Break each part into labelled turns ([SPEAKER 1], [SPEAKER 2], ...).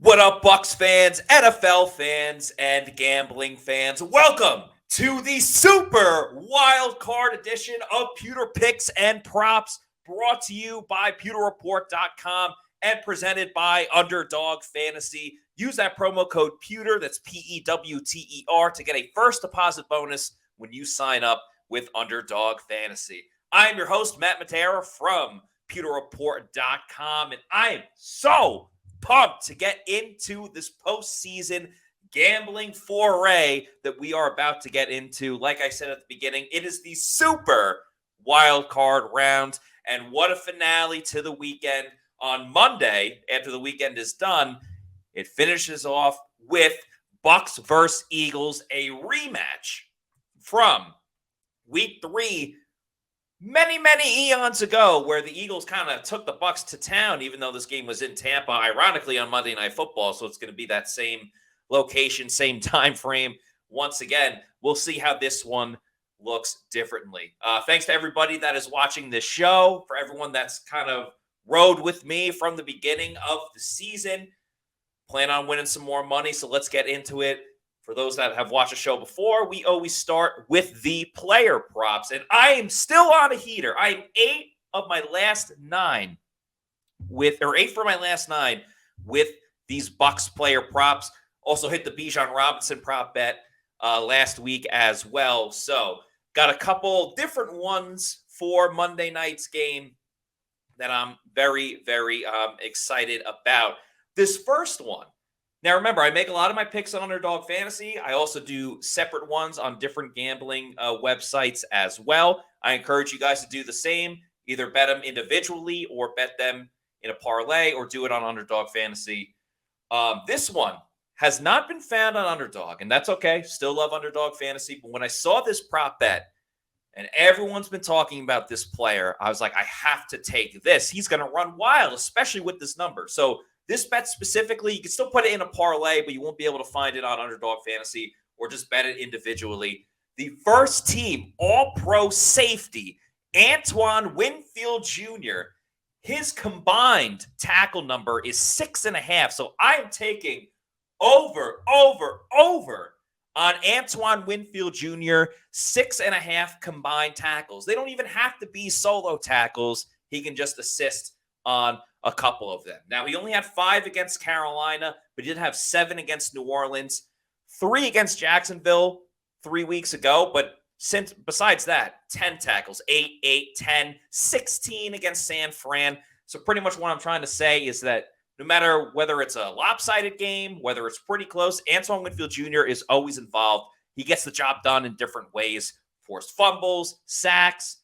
[SPEAKER 1] What up, Bucs fans, NFL fans, and gambling fans? Welcome to the Super Wildcard edition of Pewter Picks and Props, brought to you by PewterReport.com and presented by Underdog Fantasy. Use that promo code Pewter, that's P-E-W-T-E-R, to get a first deposit bonus when you sign up with Underdog Fantasy. I am your host, Matt Matera from PewterReport.com, and I am so pumped to get into this postseason gambling foray that we are about to get into. Like I said at the beginning, it is the Super Wild Card round, and what a finale to the weekend. On Monday, after the weekend is done, it finishes off with Bucs versus Eagles, a rematch from Week 3 many eons ago, where the Eagles kind of took the Bucs to town, even though this game was in Tampa, ironically on Monday Night Football. So it's going to be that same location, same time frame. Once again, we'll see how this one looks differently. Thanks to everybody that is watching this show, for everyone that's kind of rode with me from the beginning of the season. Plan on winning some more money, so let's get into it. For those that have watched the show before, we always start with the player props. And I am still on a heater. I am 8 for my last 9 with these Bucs player props. Also hit the Bijan Robinson prop bet last week as well. So got a couple different ones for Monday night's game that I'm very excited about. This first one. Now, remember, I make a lot of my picks on Underdog Fantasy. I also do separate ones on different gambling websites as well. I encourage you guys to do the same. Either bet them individually or bet them in a parlay or do it on Underdog Fantasy. This one has not been found on Underdog, and that's okay. Still love Underdog Fantasy. But when I saw this prop bet, and everyone's been talking about this player, I was like, I have to take this. He's going to run wild, especially with this number. So this bet specifically, you can still put it in a parlay, but you won't be able to find it on Underdog Fantasy or just bet it individually. The first team All-Pro safety, Antoine Winfield Jr., his combined tackle number is 6.5. So I am taking over on Antoine Winfield Jr., 6.5 combined tackles. They don't even have to be solo tackles. He can just assist on a couple of them. Now, he only had 5 against Carolina, but he did have 7 against New Orleans, 3 against Jacksonville 3 weeks ago. But besides that, 10 tackles, 8, 10, 16 against San Fran. So pretty much what I'm trying to say is that no matter whether it's a lopsided game, whether it's pretty close, Antoine Winfield Jr. is always involved. He gets the job done in different ways. Forced fumbles, sacks,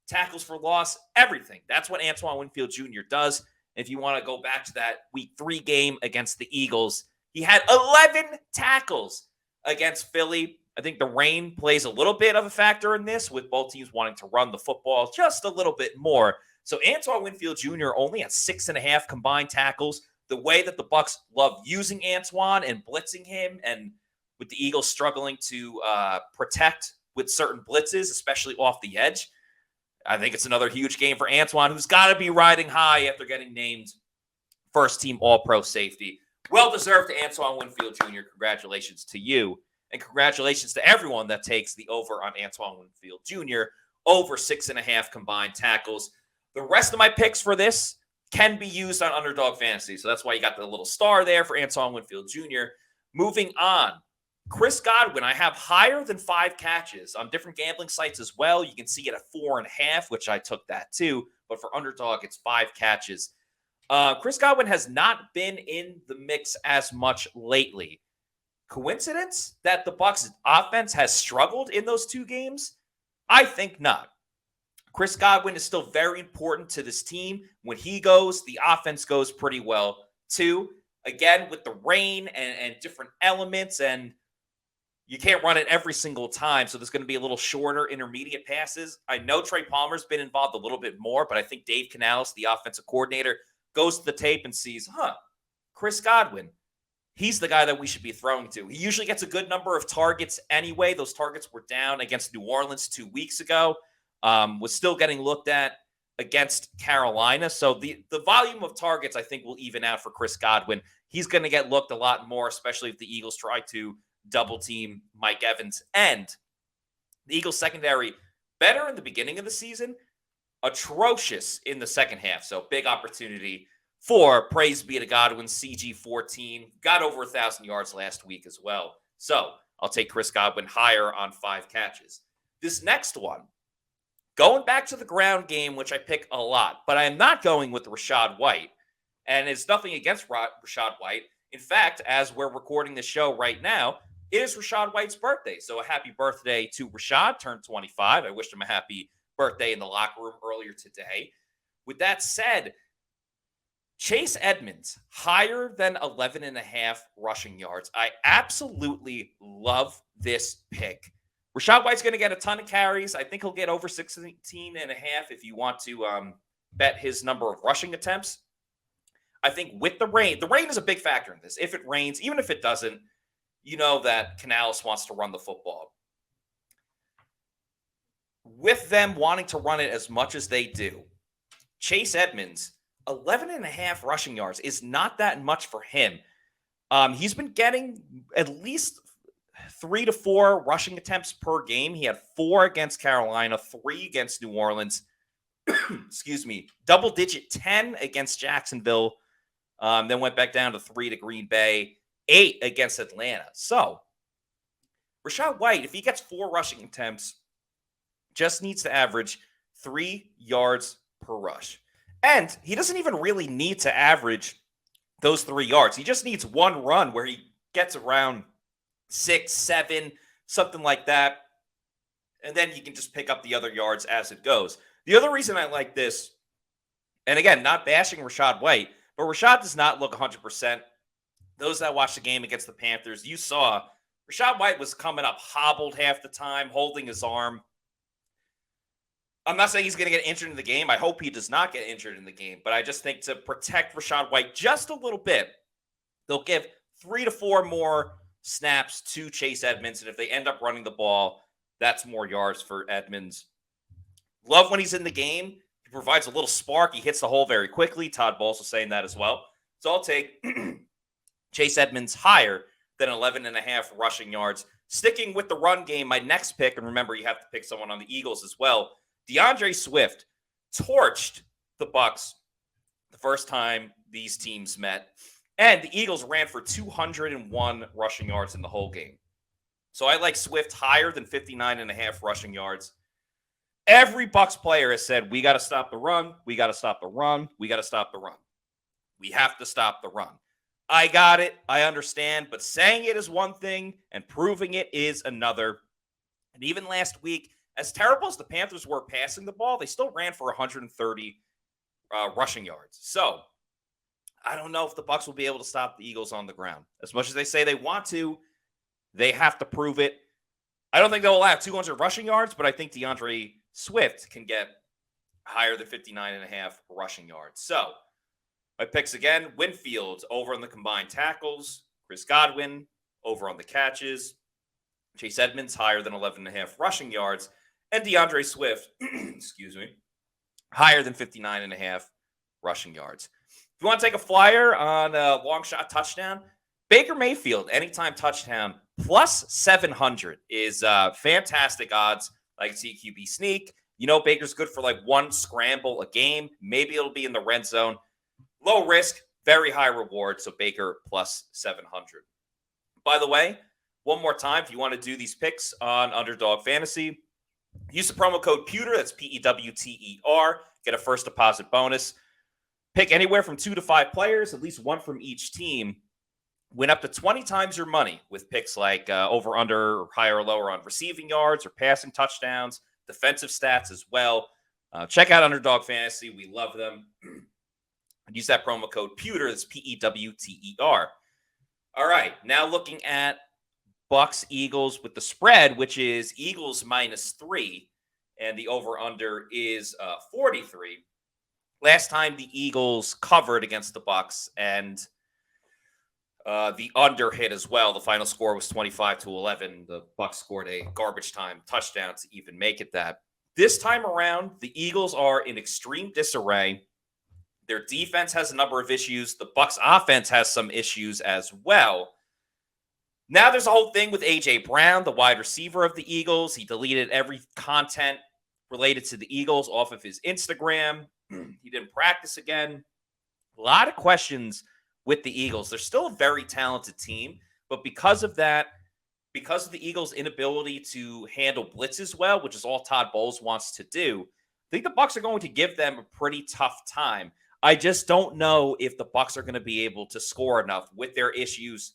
[SPEAKER 1] tackles for loss, everything. That's what Antoine Winfield Jr. does. If you want to go back to that Week 3 game against the Eagles, he had 11 tackles against Philly. I think the rain plays a little bit of a factor in this, with both teams wanting to run the football just a little bit more. So Antoine Winfield Jr. only at 6.5 combined tackles. The way that the Bucs love using Antoine and blitzing him, and with the Eagles struggling to protect with certain blitzes, especially off the edge, I think it's another huge game for Antoine, who's got to be riding high after getting named first-team All-Pro safety. Well-deserved to Antoine Winfield Jr. Congratulations to you, and congratulations to everyone that takes the over on Antoine Winfield Jr., over 6.5 combined tackles. The rest of my picks for this can be used on Underdog Fantasy, so that's why you got the little star there for Antoine Winfield Jr. Moving on. Chris Godwin, I have higher than 5 catches on different gambling sites as well. You can see it at 4.5, which I took that too. But for Underdog, it's 5 catches. Chris Godwin has not been in the mix as much lately. Coincidence that the Bucs offense has struggled in those 2 games? I think not. Chris Godwin is still very important to this team. When he goes, the offense goes pretty well too. Again, with the rain and different elements, and you can't run it every single time, so there's going to be a little shorter intermediate passes. I know Trey Palmer's been involved a little bit more, but I think Dave Canales, the offensive coordinator, goes to the tape and sees, Chris Godwin, he's the guy that we should be throwing to. He usually gets a good number of targets anyway. Those targets were down against New Orleans 2 weeks ago. Was still getting looked at against Carolina. So the volume of targets, I think, will even out for Chris Godwin. he's going to get looked a lot more, especially if the Eagles try to double team Mike Evans. And the Eagles secondary, better in the beginning of the season, atrocious in the second half. So big opportunity for, praise be to God, when CG14 got over 1,000 yards last week as well. So I'll take Chris Godwin higher on 5 catches. This next one, going back to the ground game, which I pick a lot, but I am not going with Rachaad White. And it's nothing against Rachaad White. In fact, as we're recording this show right now, it is Rachaad White's birthday. So a happy birthday to Rachaad, turned 25. I wished him a happy birthday in the locker room earlier today. With that said, Chase Edmonds, higher than 11.5 rushing yards. I absolutely love this pick. Rachaad White's going to get a ton of carries. I think he'll get over 16.5 if you want to bet his number of rushing attempts. I think with the rain is a big factor in this. If it rains, even if it doesn't, you know that Canales wants to run the football. With them wanting to run it as much as they do, Chase Edmonds, 11.5 rushing yards is not that much for him. He's been getting at least 3 to 4 rushing attempts per game. He had 4 against Carolina, 3 against New Orleans. Excuse me. Double digit 10 against Jacksonville. Then went back down to 3 to Green Bay, 8 against Atlanta. So Rachaad White, if he gets 4 rushing attempts, just needs to average 3 yards per rush. And he doesn't even really need to average those 3 yards. He just needs one run where he gets around 6, 7, something like that. And then he can just pick up the other yards as it goes. The other reason I like this, and again, not bashing Rachaad White, but Rachaad does not look 100%. Those that watched the game against the Panthers, you saw Rachaad White was coming up hobbled half the time, holding his arm. I'm not saying he's going to get injured in the game. I hope he does not get injured in the game. But I just think to protect Rachaad White just a little bit, they'll give 3 to 4 more snaps to Chase Edmonds. And if they end up running the ball, that's more yards for Edmonds. Love when he's in the game. He provides a little spark. He hits the hole very quickly. Todd Bowles was saying that as well. So I'll take Chase Edmonds higher than 11.5 rushing yards. Sticking with the run game, my next pick, and remember, you have to pick someone on the Eagles as well. DeAndre Swift torched the Bucs the first time these teams met, and the Eagles ran for 201 rushing yards in the whole game. So I like Swift higher than 59.5 rushing yards. Every Bucs player has said, we got to stop the run, we got to stop the run, we got to stop the run. We have to stop the run. I got it, I understand, but saying it is one thing and proving it is another. And even last week, as terrible as the Panthers were passing the ball, they still ran for 130 rushing yards. So I don't know if the Bucs will be able to stop the Eagles on the ground. As much as they say they want to, they have to prove it. I don't think they'll have 200 rushing yards, but I think DeAndre Swift can get higher than 59.5 rushing yards. So my picks again, Winfield over on the combined tackles, Chris Godwin over on the catches, Chase Edmonds higher than 11.5 rushing yards, and DeAndre Swift, excuse me, higher than 59.5 rushing yards. If you want to take a flyer on a long shot touchdown, Baker Mayfield, anytime touchdown, plus 700 is fantastic odds. Like CQB sneak. You know, Baker's good for like 1 scramble a game. Maybe it'll be in the red zone. Low risk, very high reward. So Baker plus 700. By the way, one more time, if you want to do these picks on Underdog Fantasy, use the promo code Pewter. That's PEWTER. Get a first deposit bonus. Pick anywhere from 2 to 5 players, at least 1 from each team. Win up to 20 times your money with picks like over, under, or higher or lower on receiving yards or passing touchdowns, defensive stats as well. Check out Underdog Fantasy. We love them. Use that promo code Pewter. That's PEWTER. All right, now looking at Bucs Eagles with the spread, which is Eagles -3, and the over-under is 43. Last time the Eagles covered against the Bucs, and the under hit as well. The final score was 25-11. The Bucs scored a garbage time touchdown to even make it that. This time around, the Eagles are in extreme disarray. Their defense has a number of issues. The Bucs offense has some issues as well. Now there's a whole thing with A.J. Brown, the wide receiver of the Eagles. He deleted every content related to the Eagles off of his Instagram. He didn't practice again. A lot of questions with the Eagles. They're still a very talented team, but because of that, because of the Eagles' inability to handle blitzes well, which is all Todd Bowles wants to do, I think the Bucs are going to give them a pretty tough time. I just don't know if the Bucs are going to be able to score enough with their issues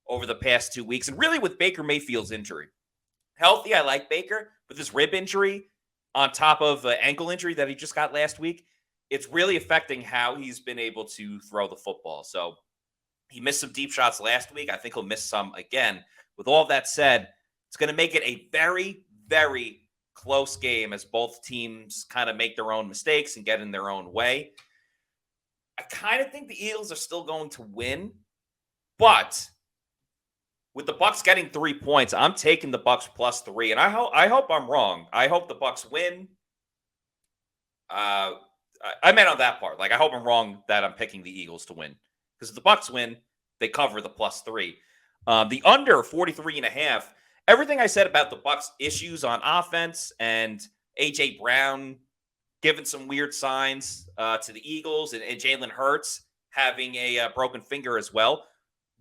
[SPEAKER 1] over the past 2 weeks, and really with Baker Mayfield's injury. Healthy, I like Baker, but this rib injury on top of an ankle injury that he just got last week, it's really affecting how he's been able to throw the football. So he missed some deep shots last week. I think he'll miss some again. With all that said, it's going to make it a very, very close game as both teams kind of make their own mistakes and get in their own way. I kind of think the Eagles are still going to win, but with the Bucs getting 3 points, I'm taking the Bucs +3, and I hope I'm wrong. I hope the Bucs win. I meant on that part. Like, I hope I'm wrong that I'm picking the Eagles to win, because if the Bucs win, they cover the +3. The under 43.5. Everything I said about the Bucs' issues on offense and A.J. Brown giving some weird signs to the Eagles and Jalen Hurts having a broken finger as well.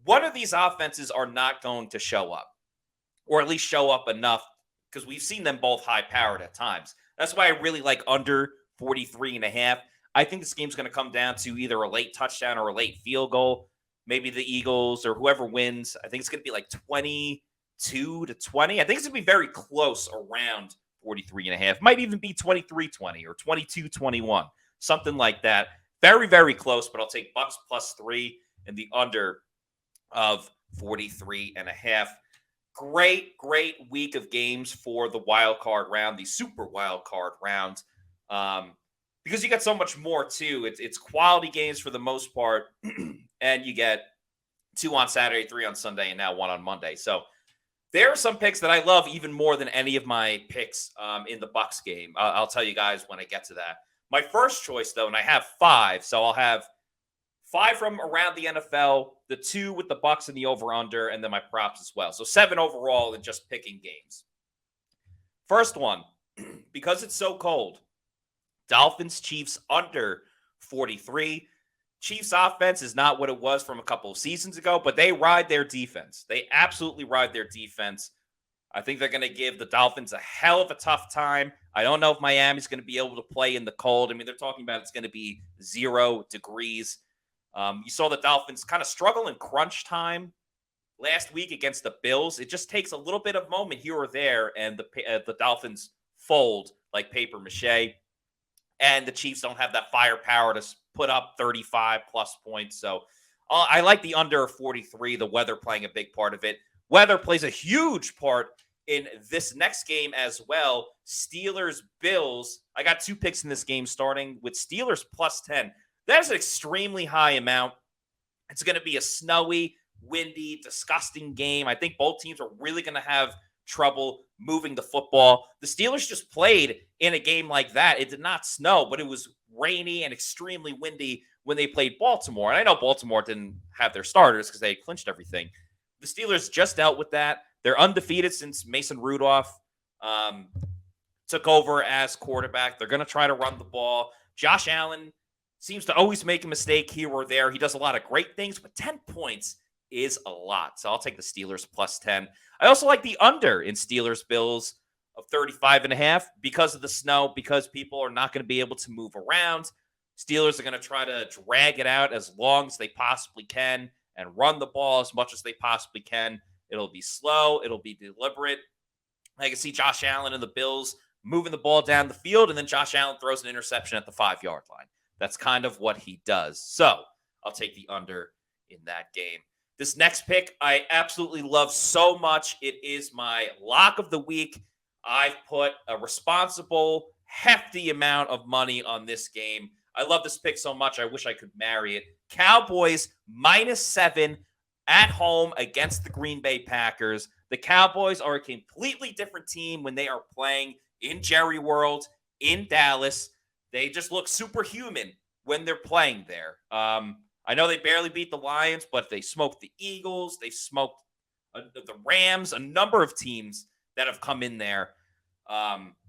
[SPEAKER 1] One of these offenses are not going to show up, or at least show up enough, because we've seen them both high-powered at times. That's why I really like under 43.5. I think this game's going to come down to either a late touchdown or a late field goal. Maybe the Eagles or whoever wins. I think it's going to be like 22-20. I think it's going to be very close around 43.5. Might even be 23-20 or 22-21, something like that. Very, very close, but I'll take Bucs +3 and the under of 43.5. Great week of games for the wild card round, the super wild card round, because you got so much more too. It's quality games for the most part, and you get 2 on Saturday, 3 on Sunday, and now 1 on Monday. So there are some picks that I love even more than any of my picks in the Bucs game. I'll tell you guys when I get to that. My first choice, though, and I have 5, so I'll have 5 from around the NFL, the 2 with the Bucs and the over-under, and then my props as well. So 7 overall in just picking games. First one, because it's so cold, Dolphins-Chiefs under 43. Chiefs offense is not what it was from a couple of seasons ago, but they ride their defense. They absolutely ride their defense. I think they're going to give the Dolphins a hell of a tough time. I don't know if Miami's going to be able to play in the cold. I mean, they're talking about it's going to be 0 degrees. You saw the Dolphins kind of struggle in crunch time last week against the Bills. It just takes a little bit of moment here or there, and the Dolphins fold like paper mache. And the Chiefs don't have that firepower to put up 35-plus points. So I like the under 43, the weather playing a big part of it. Weather plays a huge part in this next game as well. Steelers-Bills. I got 2 picks in this game, starting with Steelers +10. That is an extremely high amount. It's going to be a snowy, windy, disgusting game. I think both teams are really going to have trouble moving the football. The Steelers just played in a game like that. It did not snow, but it was rainy and extremely windy when they played Baltimore. And I know Baltimore didn't have their starters because they clinched everything. The Steelers just dealt with that. They're undefeated since Mason Rudolph took over as quarterback. They're going to try to run the ball. Josh Allen seems to always make a mistake here or there. He does a lot of great things, but 10 points is a lot. So I'll take the Steelers +10. I also like the under in Steelers-Bills of 35.5 because of the snow, because people are not going to be able to move around. Steelers are going to try to drag it out as long as they possibly can and run the ball as much as they possibly can. It'll be slow. It'll be deliberate. I can see Josh Allen and the Bills moving the ball down the field, and then Josh Allen throws an interception at the 5-yard line. That's kind of what he does. So I'll take the under in that game. This next pick, I absolutely love so much. It is my lock of the week. I've put a responsible, hefty amount of money on this game. I love this pick so much, I wish I could marry it. Cowboys -7 at home against the Green Bay Packers. The Cowboys are a completely different team when they are playing in Jerry World, in Dallas. They just look superhuman when they're playing there. I know they barely beat the Lions, but they smoked the Eagles. They smoked the Rams, a number of teams that have come in there.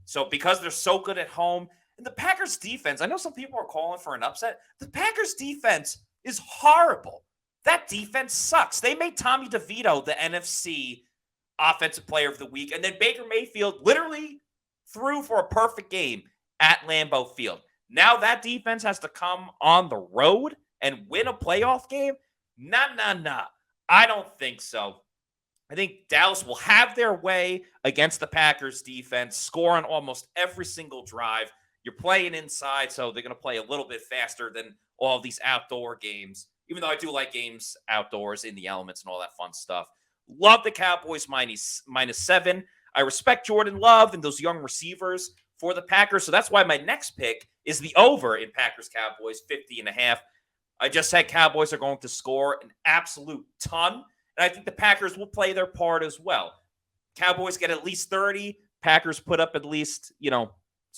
[SPEAKER 1] So because they're so good at home, and the Packers defense, I know some people are calling for an upset. The Packers defense is horrible. That defense sucks. They made Tommy DeVito the NFC Offensive Player of the Week, and then Baker Mayfield literally threw for a perfect game at Lambeau Field. Now that defense has to come on the road and win a playoff game? Nah. I don't think so. I think Dallas will have their way against the Packers defense, score on almost every single drive. You're playing inside, so they're going to play a little bit faster than all of these outdoor games, even though I do like games outdoors in the elements and all that fun stuff. Love the Cowboys -7. I respect Jordan Love and those young receivers for the Packers, so that's why my next pick is the over in Packers-Cowboys, 50.5. I just said Cowboys are going to score an absolute ton, and I think the Packers will play their part as well. Cowboys get at least 30. Packers put up at least,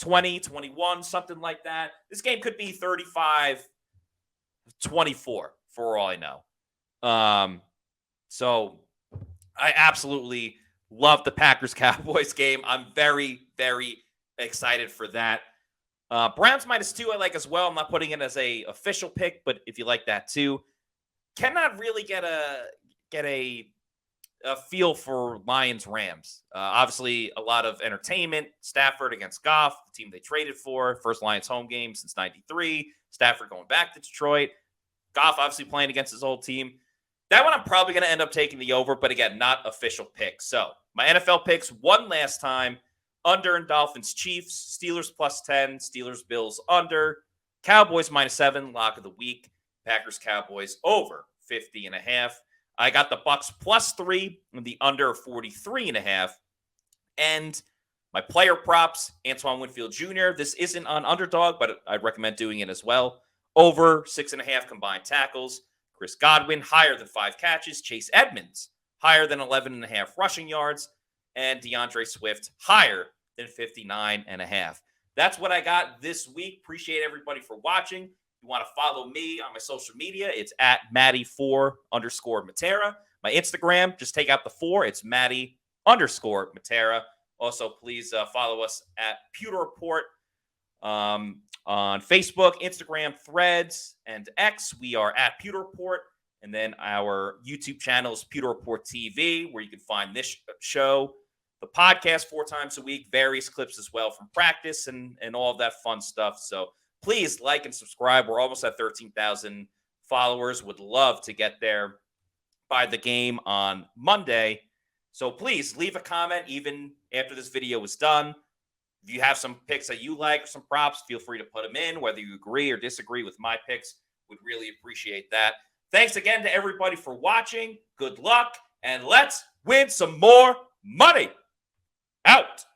[SPEAKER 1] 20, 21, something like that. This game could be 35-24 for all I know. So I absolutely love the Packers-Cowboys game. I'm very, very excited for that. Browns -2 I like as well. I'm not putting it as a official pick, but if you like that too, cannot really get a feel for Lions-Rams. Obviously, a lot of entertainment. Stafford against Goff, the team they traded for. First Lions home game since '93. Stafford going back to Detroit. Goff obviously playing against his old team. That one I'm probably going to end up taking the over, but again, not official pick. So my NFL picks one last time. Under in Dolphins Chiefs. Steelers +10. Steelers Bills under. Cowboys -7. Lock of the week. Packers Cowboys over 50.5. I got the Bucs +3 and the under 43.5. And my player props, Antoine Winfield Jr. This isn't on Underdog, but I'd recommend doing it as well. Over 6.5 combined tackles. Chris Godwin, higher than 5 catches. Chase Edmonds, higher than 11.5 rushing yards. And DeAndre Swift, higher than 59.5. That's what I got this week. Appreciate everybody for watching. If you want to follow me on my social media, it's at Matty4_Matera. My Instagram, just take out the 4. It's Matty_Matera. Also, please follow us at Pewter Report on Facebook, Instagram, Threads, and X. We are at Pewter Report. And then our YouTube channel is Pewter Report TV, where you can find this show, the podcast 4 times a week, various clips as well from practice and all of that fun stuff. So please like and subscribe. We're almost at 13,000 followers. Would love to get there by the game on Monday. So please leave a comment even after this video is done. If you have some picks that you like or some props, feel free to put them in. Whether you agree or disagree with my picks, would really appreciate that. Thanks again to everybody for watching. Good luck, and let's win some more money. Out.